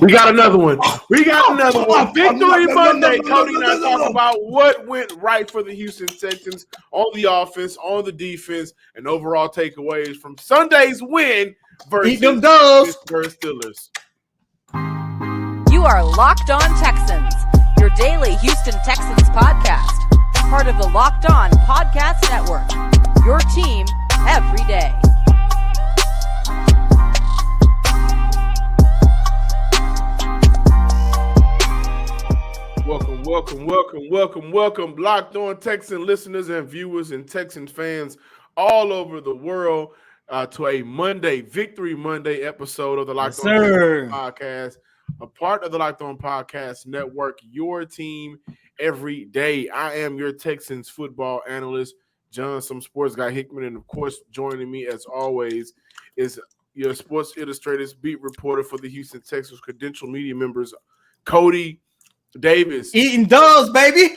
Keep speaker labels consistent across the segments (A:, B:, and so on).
A: We got another one. Victory Monday. Cody and I talk about what went right for the Houston Texans on the offense, on the defense, and overall takeaways from Sunday's win versus Pittsburgh Steelers.
B: You are Locked On Texans, your daily Houston Texans podcast. Part of the Locked On Podcast Network, your team every day.
A: Welcome, Locked On Texan listeners and viewers and Texan fans all over the world to a Victory Monday episode of the Locked On Texans podcast, a part of the Locked On Podcast Network, your team every day. I am your Texans football analyst, John, some sports guy Hickman, and of course, joining me as always is your Sports Illustrated's beat reporter for the Houston Texans credential media members, Cody Davis.
C: Eating doves, baby.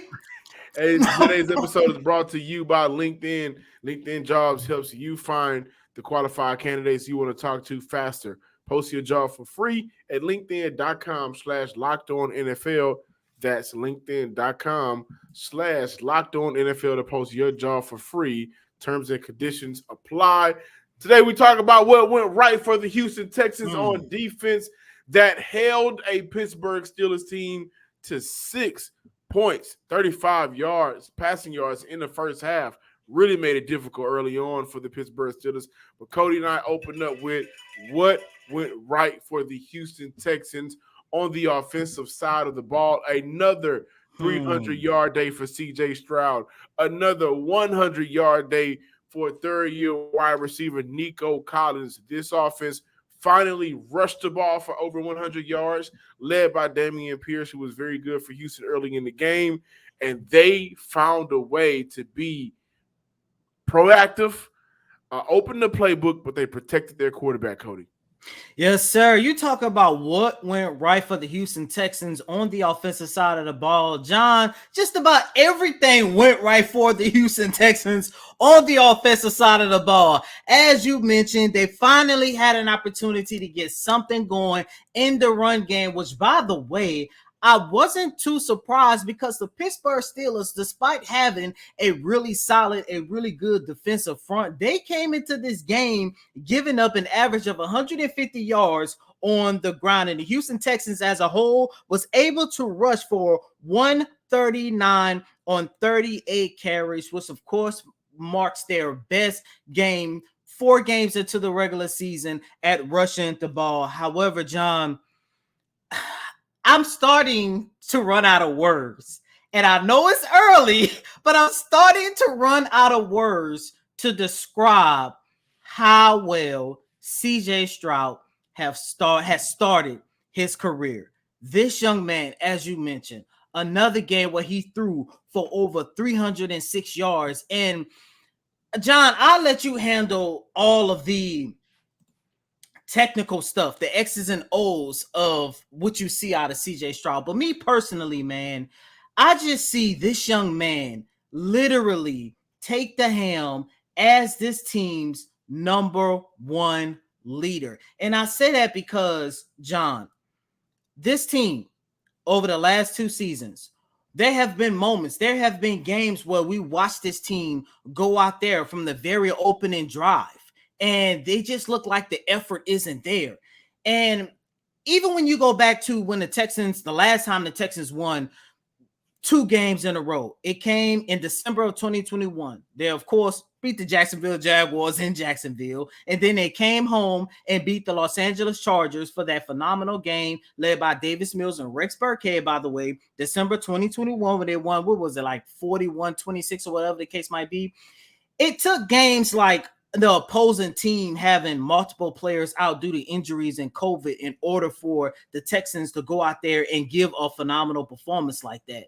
A: Hey, today's episode is brought to you by LinkedIn. LinkedIn Jobs helps you find the qualified candidates you want to talk to faster. Post your job for free at linkedin.com/lockedonnfl. That's linkedin.com/lockedonnfl to post your job for free. Terms and conditions apply. Today we talk about what went right for the Houston Texans on defense that held a Pittsburgh Steelers team to 6 points, 35 yards, passing yards in the first half. Really made it difficult early on for the Pittsburgh Steelers. But Cody and I opened up with what went right for the Houston Texans on the offensive side of the ball. Another 300-yard day for C.J. Stroud. Another 100-yard day for third-year wide receiver Nico Collins. This offense finally rushed the ball for over 100 yards, led by Dameon Pierce, who was very good for Houston early in the game. And they found a way to be proactive, open the playbook, but they protected their quarterback, Cody.
C: Yes, sir. You talk about what went right for the Houston Texans on the offensive side of the ball. John, just about everything went right for the Houston Texans on the offensive side of the ball. As you mentioned, they finally had an opportunity to get something going in the run game, which, by the way, I wasn't too surprised because the Pittsburgh Steelers, despite having a really solid, a really good defensive front, they came into this game giving up an average of 150 yards on the ground. And the Houston Texans as a whole was able to rush for 139 on 38 carries, which of course marks their best game 4 games into the regular season at rushing the ball. However, John, I'm starting to run out of words. And I know it's early, but I'm starting to run out of words to describe how well C.J. Stroud has started his career. This young man, as you mentioned, another game where he threw for over 306 yards. And John, I'll let you handle all of the technical stuff, the X's and O's of what you see out of C.J. Stroud. But me personally, man, I just see this young man literally take the helm as this team's number one leader. And I say that because, John, this team over the last 2 seasons, there have been moments, there have been games where we watched this team go out there from the very opening drive, and they just look like the effort isn't there. And even when you go back to when the last time the Texans won 2 games in a row, it came in December of 2021. They, of course, beat the Jacksonville Jaguars in Jacksonville. And then they came home and beat the Los Angeles Chargers for that phenomenal game led by Davis Mills and Rex Burkhead, by the way, December 2021, when they won, what was it, like 41-26 or whatever the case might be. It took games like the opposing team having multiple players out due to injuries and COVID in order for the Texans to go out there and give a phenomenal performance like that.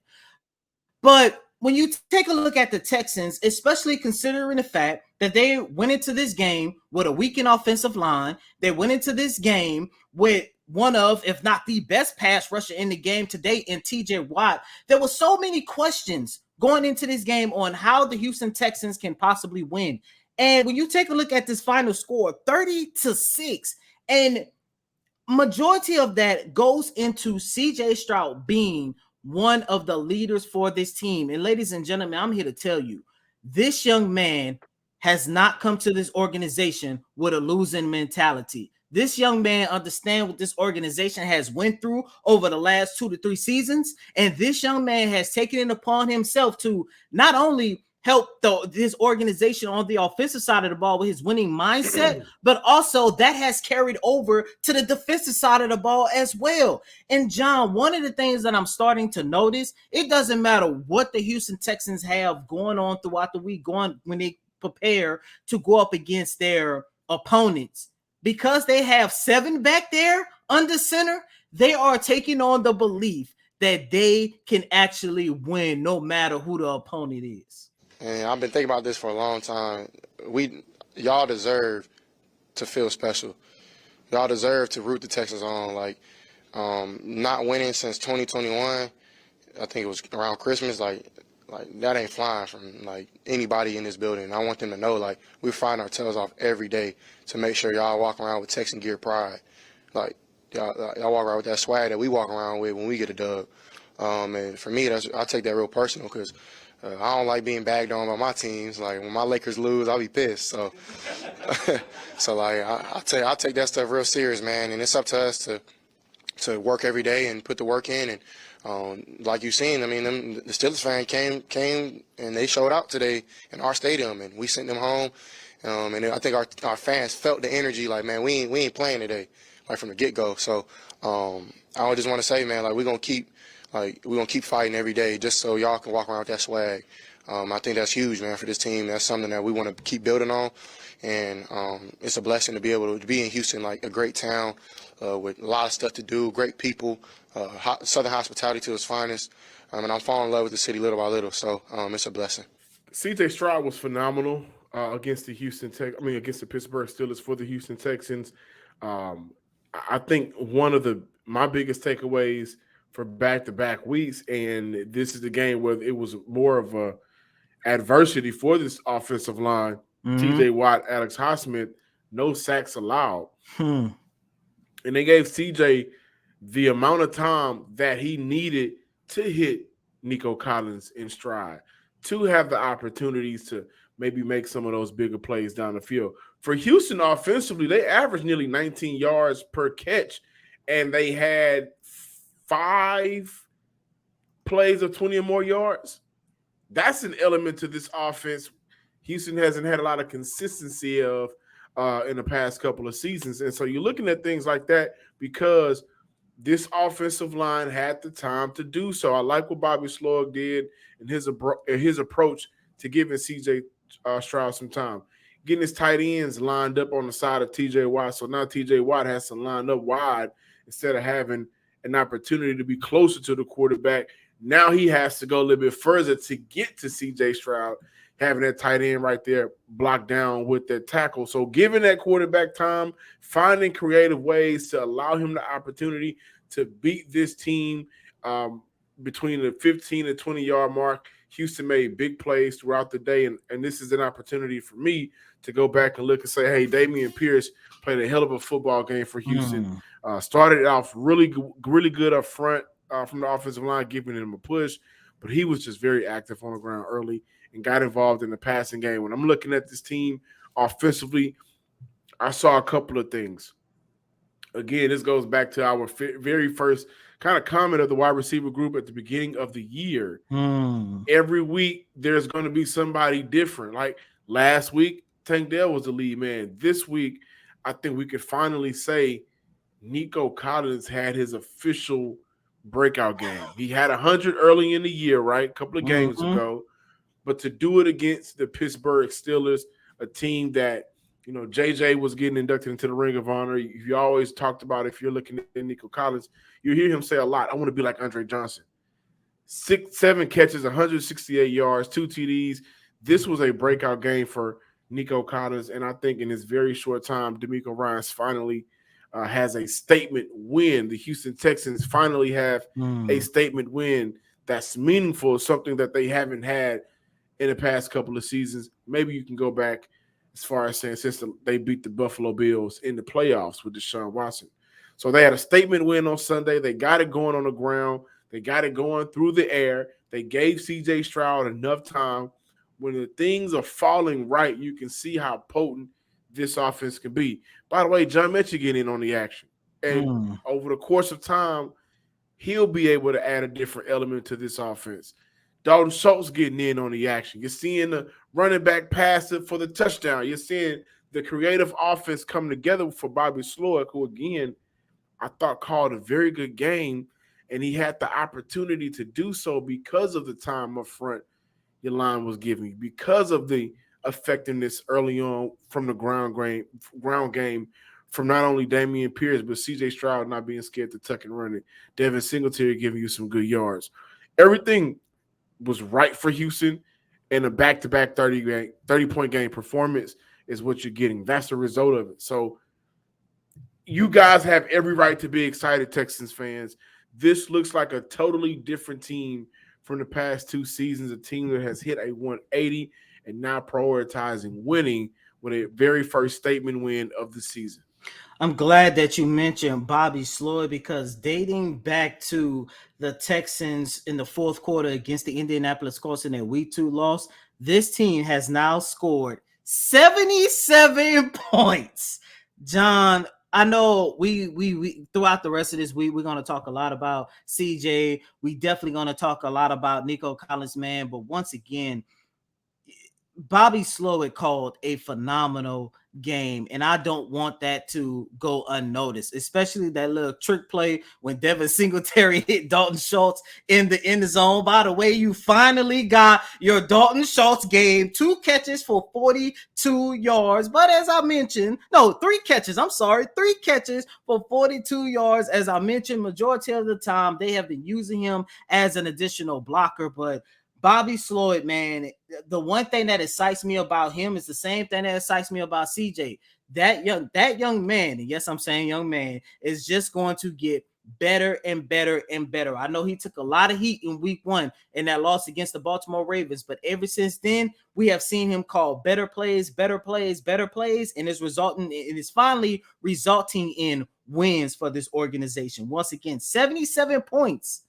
C: But when you take a look at the Texans, especially considering the fact that they went into this game with a weakened offensive line, they went into this game with one of, if not the best pass rusher in the game today in TJ Watt, there were so many questions going into this game on how the Houston Texans can possibly win. And when you take a look at this final score, 30-6, and majority of that goes into CJ Stroud being one of the leaders for this team. And ladies and gentlemen, I'm here to tell you, this young man has not come to this organization with a losing mentality. This young man understands what this organization has went through over the last 2 to 3 seasons, and this young man has taken it upon himself to not only help this organization on the offensive side of the ball with his winning mindset, but also that has carried over to the defensive side of the ball as well. And John, one of the things that I'm starting to notice, it doesn't matter what the Houston Texans have going on throughout the week, when they prepare to go up against their opponents, because they have 7 back there under center, they are taking on the belief that they can actually win no matter who the opponent is.
D: And I've been thinking about this for a long time. Y'all deserve to feel special. Y'all deserve to root the Texans on. Like, not winning since 2021, I think it was around Christmas, like that ain't flying from like anybody in this building. I want them to know, like, we find our tails off every day to make sure y'all walk around with Texan gear pride. Like, y'all walk around with that swag that we walk around with when we get a dub. And for me, I take that real personal, because I don't like being bagged on by my teams. Like, when my Lakers lose, I'll be pissed. So, like, I take that stuff real serious, man. And it's up to us to work every day and put the work in. And like you've seen, I mean, the Steelers fan came and they showed out today in our stadium, and we sent them home. And I think our fans felt the energy. Like, man, we ain't playing today, like, from the get go. So I just want to say, man, like, we're gonna keep fighting every day just so y'all can walk around with that swag. I think that's huge, man, for this team. That's something that we want to keep building on. And it's a blessing to be able to be in Houston, like a great town with a lot of stuff to do, great people, Southern hospitality to its finest. And I'm falling in love with the city little by little. So it's a blessing.
A: CJ Stroud was phenomenal against the against the Pittsburgh Steelers for the Houston Texans. I think one of my biggest takeaways for back-to-back weeks, and this is the game where it was more of a adversity for this offensive line. TJ Watt, Alex Highsmith, no sacks allowed. And they gave CJ the amount of time that he needed to hit Nico Collins in stride, to have the opportunities to maybe make some of those bigger plays down the field. For Houston offensively, they averaged nearly 19 yards per catch, and they had 5 plays of 20 or more yards. That's an element to this offense Houston hasn't had a lot of consistency of in the past couple of seasons. And so you're looking at things like that because this offensive line had the time to do so. I like what Bobby Sloag did in his approach to giving CJ Stroud some time, getting his tight ends lined up on the side of TJ Watt. So now TJ Watt has to line up wide instead of having an opportunity to be closer to the quarterback. Now he has to go a little bit further to get to CJ Stroud, having that tight end right there blocked down with that tackle. So giving that quarterback time, finding creative ways to allow him the opportunity to beat this team between the 15 and 20-yard mark. Houston made big plays throughout the day, and this is an opportunity for me to go back and look and say, hey, Dameon Pierce played a hell of a football game for Houston. Started off really good up front from the offensive line, giving him a push, but he was just very active on the ground early and got involved in the passing game. When I'm looking at this team offensively, I saw a couple of things. Again, this goes back to our very first kind of comment of the wide receiver group at the beginning of the year. Every week, there's going to be somebody different. Like last week, Tank Dell was the lead man. This week, I think we could finally say Nico Collins had his official breakout game. He had 100 early in the year, right? A couple of games ago. But to do it against the Pittsburgh Steelers, a team that, you know, JJ was getting inducted into the Ring of Honor. You always talked about, if you're looking at Nico Collins, you hear him say a lot, I want to be like Andre Johnson. 7 catches, 168 yards, 2 TDs. This was a breakout game for Nico Collins, and I think in his very short time, DeMeco Ryans finally has a statement win. The Houston Texans finally have a statement win that's meaningful, something that they haven't had in the past couple of seasons. Maybe you can go back as far as saying since they beat the Buffalo Bills in the playoffs with Deshaun Watson. So they had a statement win on Sunday. They got it going on the ground. They got it going through the air. They gave C.J. Stroud enough time. When the things are falling right, you can see how potent this offense can be. By the way, John Mechie getting in on the action. And over the course of time, he'll be able to add a different element to this offense. Dalton Schultz getting in on the action. You're seeing the running back pass it for the touchdown. You're seeing the creative offense come together for Bobby Slowick, who, again, I thought called a very good game, and he had the opportunity to do so because of the time up front your line was giving, because of the effectiveness early on from the ground game from not only Dameon Pierce, but C.J. Stroud not being scared to tuck and run it. Devin Singletary giving you some good yards. Everything was right for Houston, and a back-to-back 30-point game performance is what you're getting. That's the result of it. So you guys have every right to be excited, Texans fans. This looks like a totally different team from the past 2 seasons, a team that has hit a 180 and now prioritizing winning with a very first statement win of the season.
C: I'm glad that you mentioned Bobby Slowick, because dating back to the Texans in the fourth quarter against the Indianapolis Colts in their Week 2 loss, this team has now scored 77 points. John, I know we throughout the rest of this week, we're going to talk a lot about CJ. We definitely going to talk a lot about Nico Collins, man. But once again, Bobby Slowick called a phenomenal game, and I don't want that to go unnoticed, especially that little trick play when Devin Singletary hit Dalton Schultz in the zone. By the way, you finally got your Dalton Schultz game, 2 catches for 42 yards. But as I mentioned, 3 catches. I'm sorry, 3 catches for 42 yards. As I mentioned, majority of the time they have been using him as an additional blocker, but Bobby Slowick, man, the one thing that excites me about him is the same thing that excites me about CJ. That young man, and yes, I'm saying young man, is just going to get better and better and better. I know he took a lot of heat in Week 1 in that loss against the Baltimore Ravens, but ever since then, we have seen him call better plays, and it's finally resulting in wins for this organization. Once again, 77 points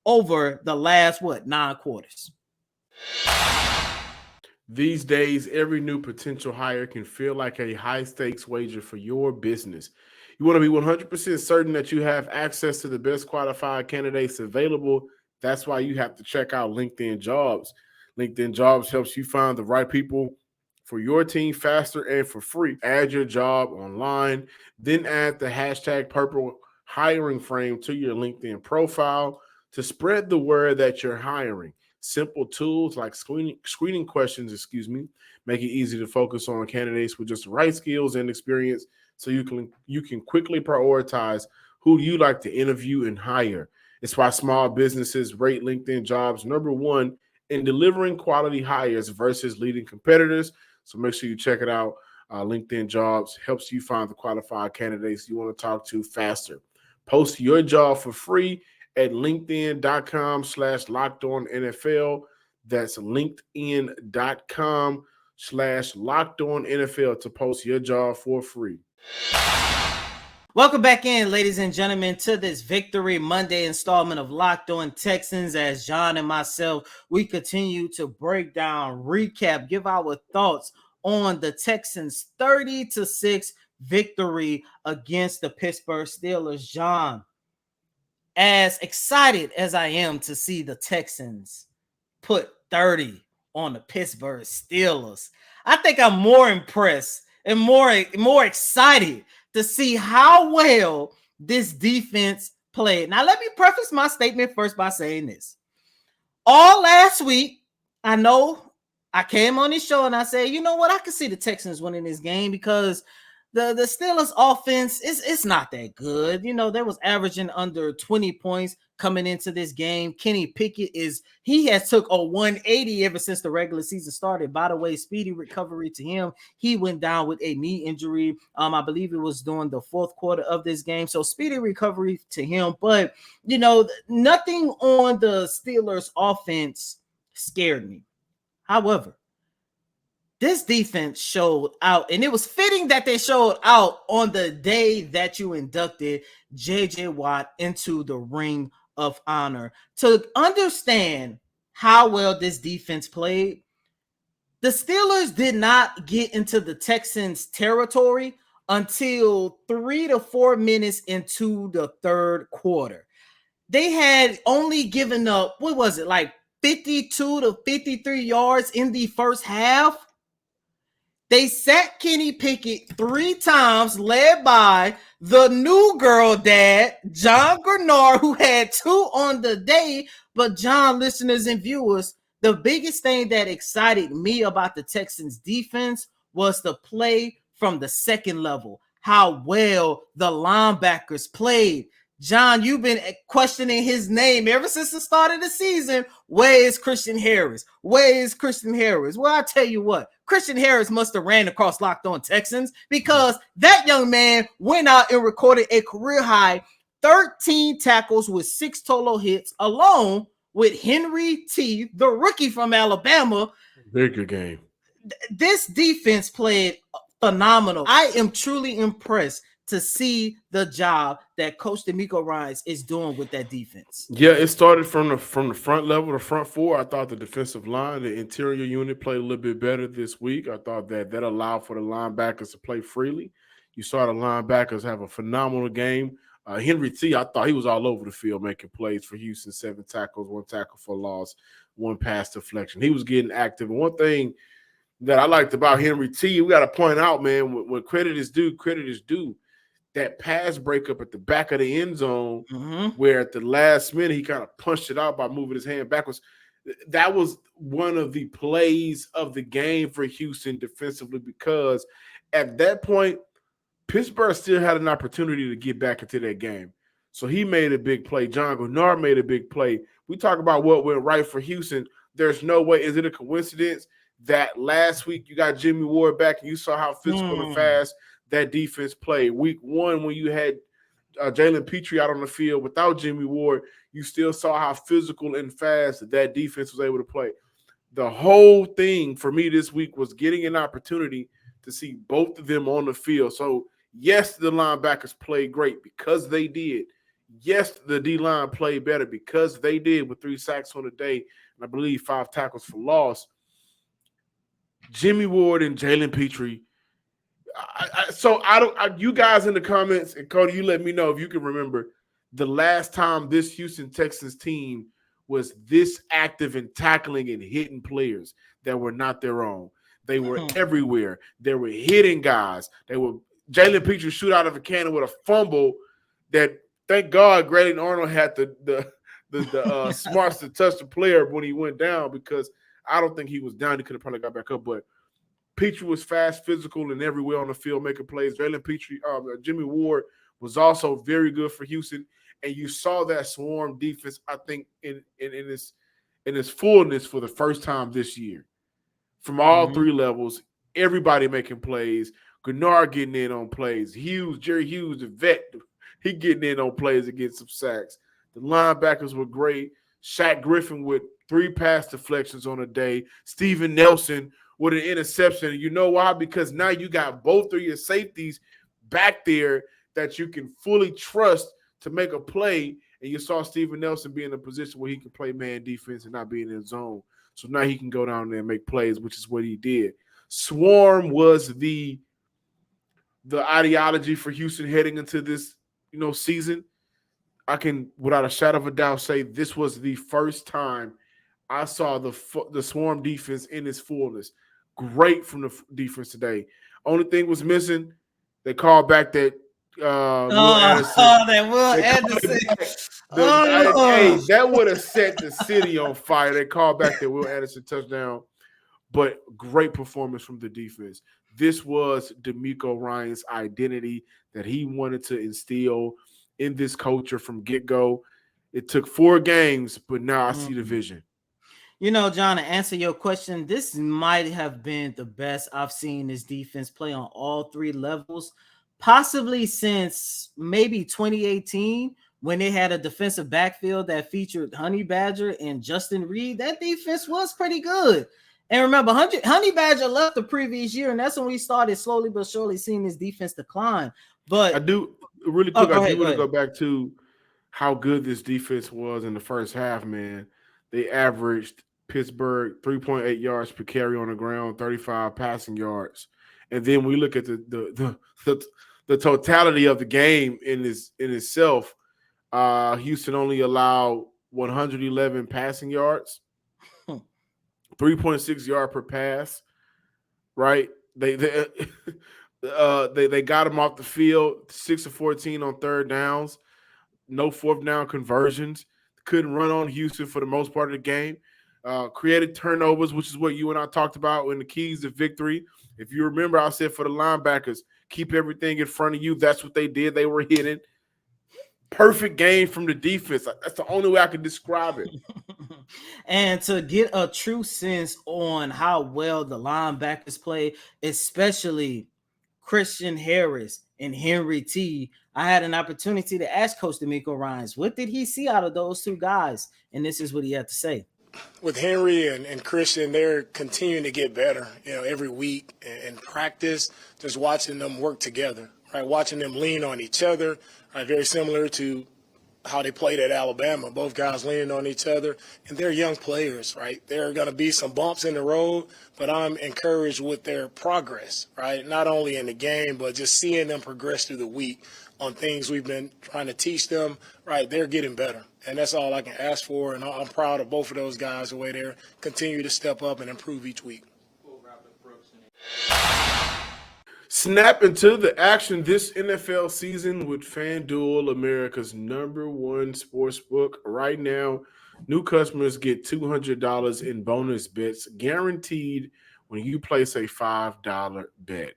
C: over the last 9 quarters.
A: These days, every new potential hire can feel like a high-stakes wager for your business. You want to be 100% certain that you have access to the best qualified candidates available. That's why you have to check out LinkedIn Jobs. LinkedIn Jobs helps you find the right people for your team faster and for free. Add your job online, then add the hashtag purple hiring frame to your LinkedIn profile to spread the word that you're hiring. Simple tools like screening questions, make it easy to focus on candidates with just the right skills and experience, so you can quickly prioritize who you like to interview and hire. It's why small businesses rate LinkedIn Jobs #1 in delivering quality hires versus leading competitors. So make sure you check it out. LinkedIn Jobs helps you find the qualified candidates you want to talk to faster. Post your job for free at linkedin.com/lockedonnfl. That's linkedin.com/lockedonnfl to post your job for free.
C: Welcome back in, ladies and gentlemen, to this Victory Monday installment of Locked On Texans. As John and myself, we continue to break down, recap, give our thoughts on the Texans' 30-6 victory against the Pittsburgh Steelers. John, as excited as I am to see the Texans put 30 on the Pittsburgh Steelers, I think I'm more impressed and more excited to see how well this defense played. Now, let me preface my statement first by saying this. All last week, I know I came on this show and I said, you know what? I can see the Texans winning this game because the Steelers offense it's not that good. You know, they was averaging under 20 points coming into this game. Kenny Pickett he has took a 180 ever since the regular season started. By the way, speedy recovery to him. He went down with a knee injury. I believe it was during the fourth quarter of this game. So speedy recovery to him. But, you know, nothing on the Steelers offense scared me. However, this defense showed out, and it was fitting that they showed out on the day that you inducted J.J. Watt into the Ring of Honor. To understand how well this defense played, the Steelers did not get into the Texans' territory until 3 to 4 minutes into the third quarter. They had only given up, what was it, like 52 to 53 yards in the first half. They sacked Kenny Pickett 3 times, led by the new girl dad, John Grenard, who had 2 on the day. But John, listeners and viewers, the biggest thing that excited me about the Texans defense was the play from the second level, how well the linebackers played. John, you've been questioning his name ever since the start of the season. Where is Christian Harris? Where is Christian Harris? Well, I tell you what, Christian Harris must have ran across Locked On Texans, because that young man went out and recorded a career high 13 tackles with 6 total hits, along with Henry T, the rookie from Alabama.
A: Very good game.
C: This defense played phenomenal. I am truly impressed to see the job that Coach DeMeco Ryans is doing with that defense.
A: Yeah, it started from the front level, the front four. I thought the defensive line, the interior unit played a little bit better this week. I thought that allowed for the linebackers to play freely. You saw the linebackers have a phenomenal game. Henry T, I thought he was all over the field making plays for Houston. 7 tackles, 1 tackle for loss, 1 pass deflection. He was getting active. And one thing that I liked about Henry T, we got to point out, man, when credit is due, credit is due. That pass breakup at the back of the end zone, where at the last minute he kind of punched it out by moving his hand backwards. That was one of the plays of the game for Houston defensively, because at that point, Pittsburgh still had an opportunity to get back into that game. So he made a big play. John Grenard made a big play. We talk about what went right for Houston. There's no way. Is it a coincidence that last week you got Jimmy Ward back and you saw how physical and fast that defense played? Week 1, when you had Jalen Petrie out on the field without Jimmy Ward, you still saw how physical and fast that defense was able to play. The whole thing for me this week was getting an opportunity to see both of them on the field. So, yes, the linebackers played great because they did. Yes, the D-line played better because they did, with 3 sacks on the day and I believe 5 tackles for loss. Jimmy Ward and Jalen Petrie. You guys in the comments, and Cody, you let me know if you can remember the last time this Houston Texans team was this active in tackling and hitting players that were not their own. They were everywhere. They were hitting guys. Jalen Petrie shoot out of a cannon with a fumble that, thank God, Grayson Arnold had the smarts to touch the player when he went down, because I don't think he was down. He could have probably got back up, but Petrie was fast, physical, and everywhere on the field making plays. Jimmy Ward was also very good for Houston, and you saw that swarm defense, I think, in its fullness for the first time this year. From all 3 levels, everybody making plays. Grenard getting in on plays. Jerry Hughes, the vet, he getting in on plays and getting some sacks. The linebackers were great. Shaq Griffin with 3 pass deflections on a day. Steven Nelson with an interception. You know why? Because now you got both of your safeties back there that you can fully trust to make a play. And you saw Steven Nelson be in a position where he can play man defense and not be in his zone. So now he can go down there and make plays, which is what he did. Swarm was the ideology for Houston heading into this, season. I can, without a shadow of a doubt, say this was the first time I saw the swarm defense in its fullness. Great from the defense today. Only thing was missing, they called back that Will Anderson. That would have set the city on fire. They called back that Will Anderson touchdown, but great performance from the defense. This was DeMeco Ryans' identity that he wanted to instill in this culture from get-go. It took 4 games, but now I see the vision.
C: John, to answer your question, this might have been the best I've seen this defense play on all 3 levels, possibly since maybe 2018, when they had a defensive backfield that featured Honey Badger and Justin Reed. That defense was pretty good. And remember, Honey Badger left the previous year, and that's when we started slowly but surely seeing this defense decline. But
A: I do really quick.
C: go
A: I do
C: ahead,
A: want to go back to how good this defense was in the first half. Man, they averaged Pittsburgh 3.8 yards per carry on the ground, 35 passing yards, and then we look at the totality of the game in itself. Houston only allowed 111 passing yards, 3.6 yard per pass. Right? They got him off the field 6 of 14 on third downs, no fourth down conversions. Couldn't run on Houston for the most part of the game. Created turnovers, which is what you and I talked about in the keys to victory. If you remember, I said for the linebackers, keep everything in front of you. That's what they did. They were hitting. Perfect game from the defense. That's the only way I can describe it.
C: And to get a true sense on how well the linebackers play, especially Christian Harris and Henry T, I had an opportunity to ask Coach D'Amico Ryans, what did he see out of those two guys? And this is what he had to say.
E: With Henry and Christian, they're continuing to get better, every week in practice, just watching them work together, right? Watching them lean on each other, right? Very similar to how they played at Alabama, both guys leaning on each other, and they're young players, right? There are going to be some bumps in the road, but I'm encouraged with their progress, right? Not only in the game, but just seeing them progress through the week on things we've been trying to teach them, right? They're getting better, and that's all I can ask for, and I'm proud of both of those guys, the way they're continue to step up and improve each week.
A: Snap into the action this NFL season with FanDuel, America's #1 sportsbook. Right now, new customers get $200 in bonus bets guaranteed when you place a $5 bet.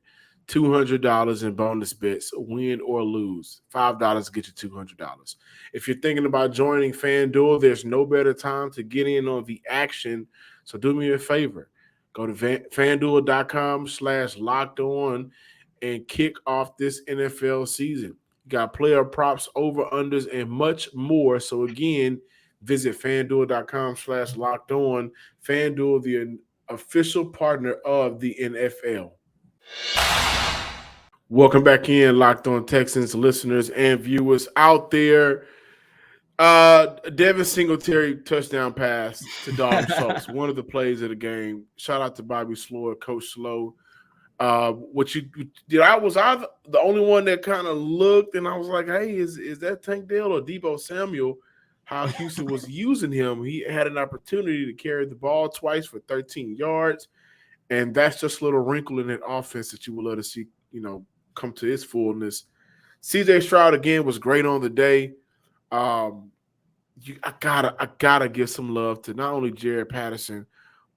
A: $200 in bonus bets, win or lose. $5 get you $200. If you're thinking about joining FanDuel, there's no better time to get in on the action. So do me a favor. Go to FanDuel.com/locked-on and kick off this NFL season. You got player props, over-unders, and much more. So again, visit FanDuel.com/locked-on. FanDuel, the official partner of the NFL. Welcome back in, Locked On Texans listeners and viewers out there. Devin Singletary touchdown pass to Dalton Schultz, one of the plays of the game. Shout out to Bobby Slower, Coach Slow. What you did? I the only one that kind of looked, and I was like, "Hey, is that Tank Dell or Deebo Samuel?" How Houston was using him. He had an opportunity to carry the ball twice for 13 yards, and that's just a little wrinkle in that offense that you would love to see, come to its fullness. C.J. Stroud again was great on the day. I gotta give some love to not only Jared Patterson,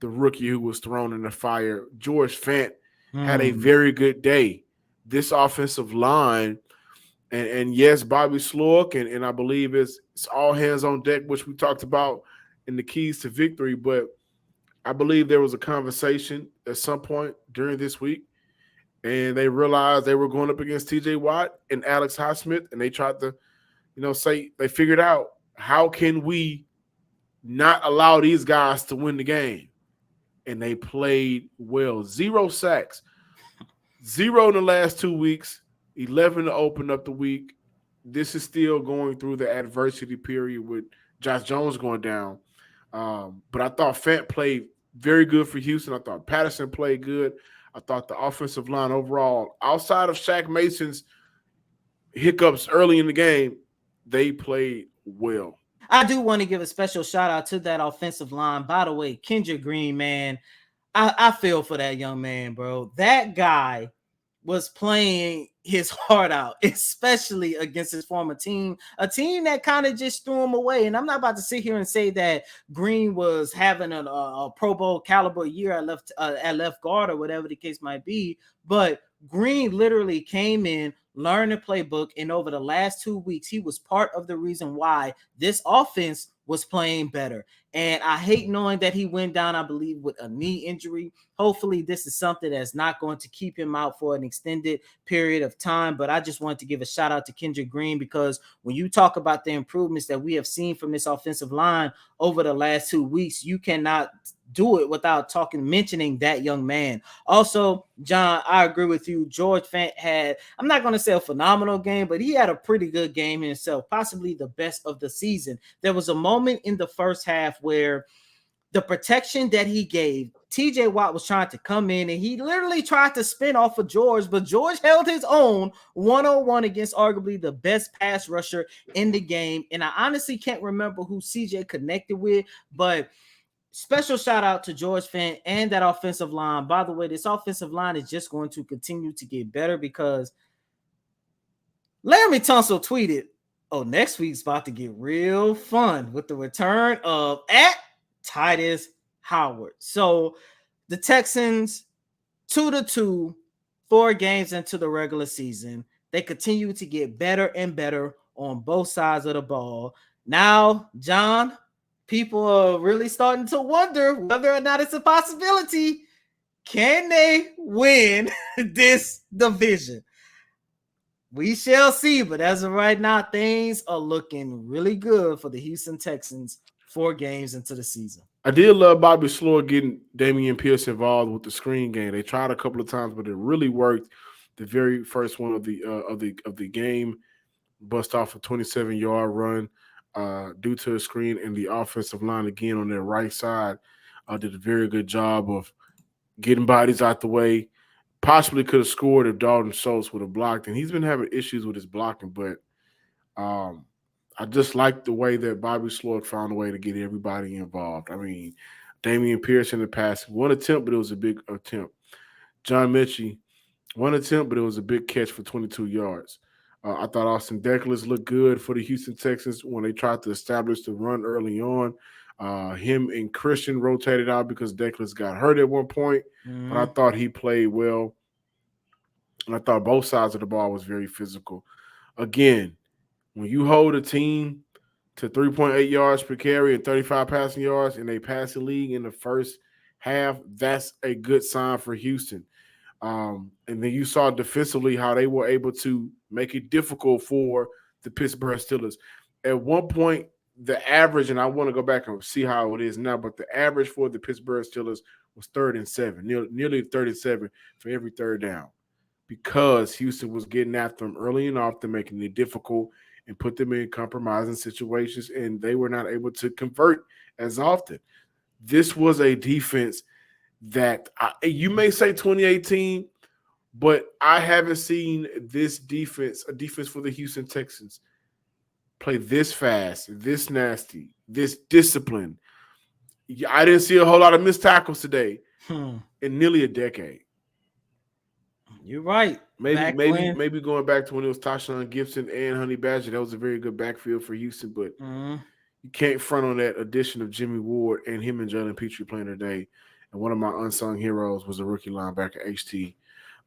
A: the rookie who was thrown in the fire. George Fant had a very good day. This offensive line, and yes, Bobby Slowick, and I believe it's all hands on deck, which we talked about in the keys to victory. But I believe there was a conversation at some point during this week, and they realized they were going up against T.J. Watt and Alex Highsmith, and they tried to, say they figured out, how can we not allow these guys to win the game? And they played well. 0 sacks. 0 in the last 2 weeks. 11 to open up the week. This is still going through the adversity period with Josh Jones going down. But I thought Fant played very good for Houston. I thought Patterson played good. I thought the offensive line overall, outside of Shaq Mason's hiccups early in the game, they played well.
C: I do want to give a special shout out to that offensive line. By the way, Kendrick Green, man, I feel for that young man, bro. That guy was playing his heart out, especially against his former team, a team that kind of just threw him away. And I'm not about to sit here and say that Green was having a Pro Bowl caliber year at left guard or whatever the case might be, but Green literally came in, learned the playbook, and over the last 2 weeks, he was part of the reason why this offense was playing better. And I hate knowing that he went down, I believe, with a knee injury. Hopefully, this is something that's not going to keep him out for an extended period of time. But I just wanted to give a shout out to Kendrick Green, because when you talk about the improvements that we have seen from this offensive line over the last 2 weeks, you cannot do it without mentioning that young man. Also, John, I agree with you. George Fant had, I'm not going to say a phenomenal game, but he had a pretty good game himself, possibly the best of the season. There was a moment in the first half where the protection that he gave, TJ Watt was trying to come in and he literally tried to spin off of George, but George held his own 1-on-1 against arguably the best pass rusher in the game. And I honestly can't remember who CJ connected with, but special shout out to George Fant and that offensive line. By the way, this offensive line is just going to continue to get better because Laramie Tunsil tweeted, "Oh, next week's about to get real fun with the return of Titus Howard." So the Texans 2-2, 4 games into the regular season. They continue to get better and better on both sides of the ball. Now, John, people are really starting to wonder whether or not it's a possibility. Can they win this division? We shall see, but as of right now, things are looking really good for the Houston Texans 4 games into the season.
A: I did love Bobby Slower getting Damian Pierce involved with the screen game. They tried a couple of times, but it really worked. The very first one of the game, bust off a 27-yard run due to a screen, and the offensive line again on their right side did a very good job of getting bodies out the way. Possibly could have scored if Dalton Schultz would have blocked, and he's been having issues with his blocking, but I just like the way that Bobby Sloyd found a way to get everybody involved. I mean, Damian Pierce in the pass, one attempt, but it was a big attempt. John Mechie, one attempt, but it was a big catch for 22 yards. I thought Austin Deckles looked good for the Houston Texans when they tried to establish the run early on. Him and Christian rotated out because Deckles got hurt at one point, but I thought he played well. And I thought both sides of the ball was very physical. Again, when you hold a team to 3.8 yards per carry and 35 passing yards in a passing league in the first half, that's a good sign for Houston. And then you saw defensively how they were able to make it difficult for the Pittsburgh Steelers. At one point, the average, and I want to go back and see how it is now, but the average for the Pittsburgh Steelers was 3rd and 7, nearly 37 for every third down, because Houston was getting after them early and often, making it difficult and put them in compromising situations, and they were not able to convert as often. This was a defense that you may say 2018, but I haven't seen this defense, a defense for the Houston Texans, play this fast, this nasty, this disciplined. I didn't see a whole lot of missed tackles today in nearly a decade.
C: You're right.
A: Maybe going back to when it was Tashawn Gibson and Honey Badger, that was a very good backfield for Houston, but you can't front on that addition of Jimmy Ward and him and Jalen Petrie playing today. And one of my unsung heroes was a rookie linebacker, HT.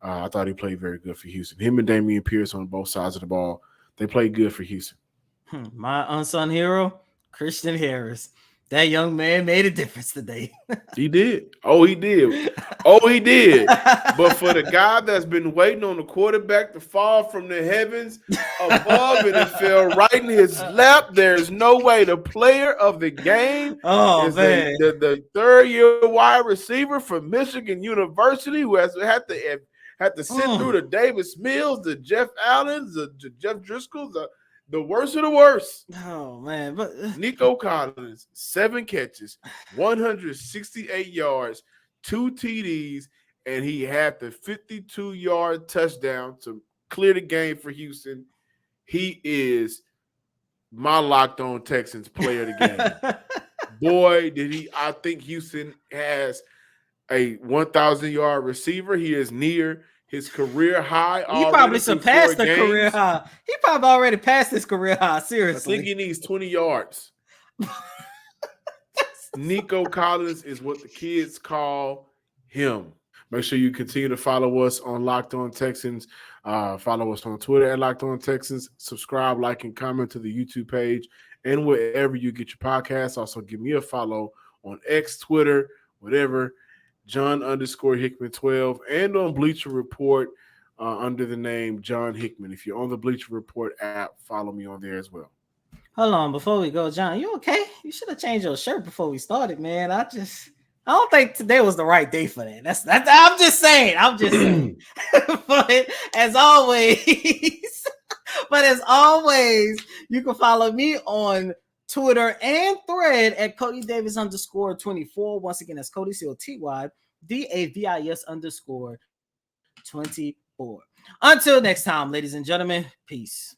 A: I thought he played very good for Houston. Him and Damian Pierce on both sides of the ball, they played good for Houston.
C: My unsung hero, Christian Harris. That young man made a difference today.
A: He did. Oh, he did. But for the guy that's been waiting on the quarterback to fall from the heavens above and it fell right in his lap, there's no way. The player of the game is the third-year wide receiver from Michigan University who has had to sit through the Davis Mills, the Jeff Allens, the Jeff Driscolls, the worst of the worst.
C: Oh, man. But
A: Nico Collins, 7 catches, 168 yards, 2 TDs, and he had the 52-yard touchdown to clear the game for Houston. He is my Locked On Texans player of the game. Boy, did he. I think Houston has a 1,000-yard receiver. He is near his career high.
C: He probably surpassed the career high. He probably already passed his career high. Seriously.
A: I think he needs 20 yards. Nico Collins is what the kids call him. Make sure you continue to follow us on Locked On Texans. Follow us on Twitter at Locked On Texans. Subscribe, like, and comment to the YouTube page and wherever you get your podcasts. Also, give me a follow on X, Twitter, whatever. John_Hickman12, and on Bleacher Report under the name John Hickman. If you're on the Bleacher Report app, follow me on there as well.
C: Hold on, before we go, John, you okay? You should have changed your shirt before we started, man. I I don't think today was the right day for that. That's I'm just saying. But as always, you can follow me on Twitter and Thread at Cody Davis _24. Once again, that's Cody COTY DAVIS _24. Until next time, ladies and gentlemen, peace.